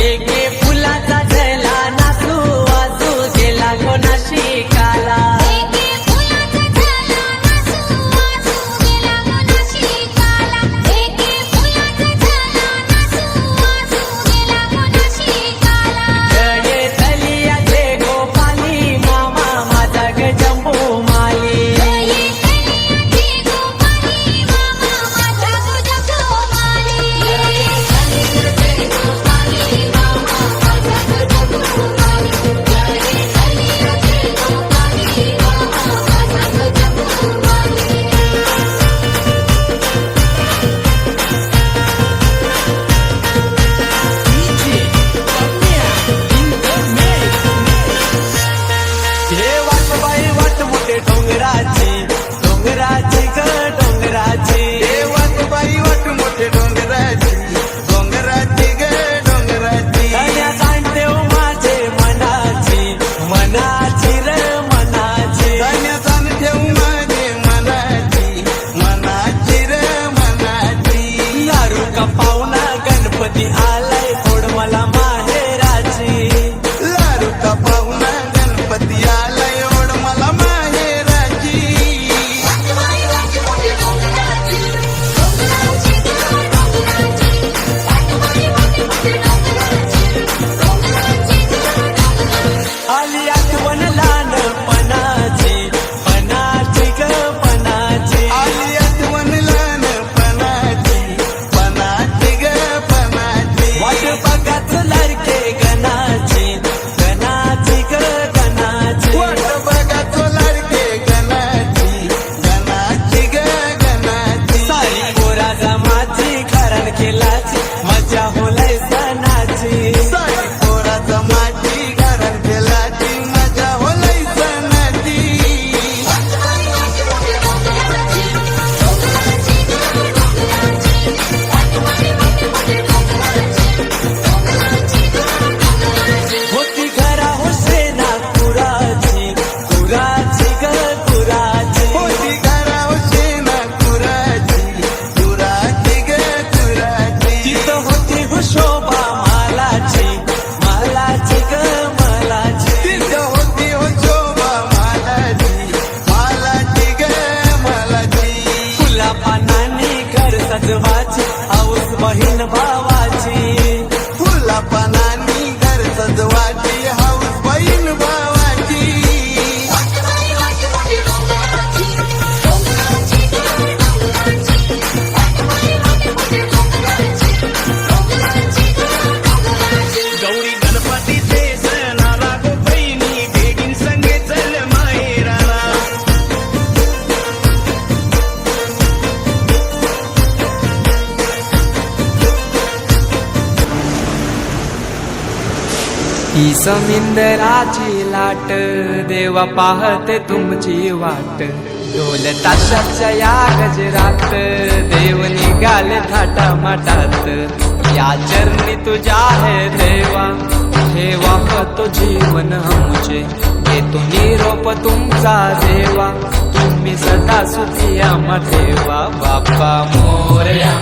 एके फुलाचा झला नाचू वाजू गेला कोणाशी काला डोंगराची डोंगराची ग डोंगराची वाट बाई वाट मोठे डोंगराची डोंगराची ग डोंगराची धन्या जाणतेव माझे मनाची मनाची र मनाची धन्य जाण ठेव माझे मनाची मनाची र मनाची लारू का पाहुणा गणपती आलाय थोड मला माहेराची लारू का पाहुणा गणपती आलाय ओढ मला आली आठवण लहानपणाची पणाची ग पणाची आली आठवण लहानपणाची पणाची ग पणाची वाट बघाच लाडके गणाची गणाची ग गणाची वाट बघाचो लाडके गणाची गणाची ग गणाची सारी पोरा जमाची कारण केलाची मजा होलय सणाची सारी पोरा जमाची कारण केलाची मजा होलय सणाची होती घरा हुसेना कुराची कुराची ग कुराची होती घरा शेना कुराची कुराची ग कुराची तिथं होती शोभा मालाची मालाची ग मालाची तिथं होती हो शोभा मालाची मालाची ग मालाची फुला पानांनी घर सजवाची आऊस बहीण भावाची फुला पानांनी घर सजवाची हाऊस बहीण भावाची गौरी गणपतीचे सणाला गो बहिणी बेगीन संगे चल माहेराला ही समिंदराची लाट देवा पाहते तुमची वाट ढोल ताशाच्या या गजरात देव निघाले थाटा माटात या चरणी तुझ्या है देवा ठेवा तो जीवन आमचे घेतो निरोप तुमचा देवा तुम्ही सदा सुखी आम्हा ठेवा बाप्पा मोरया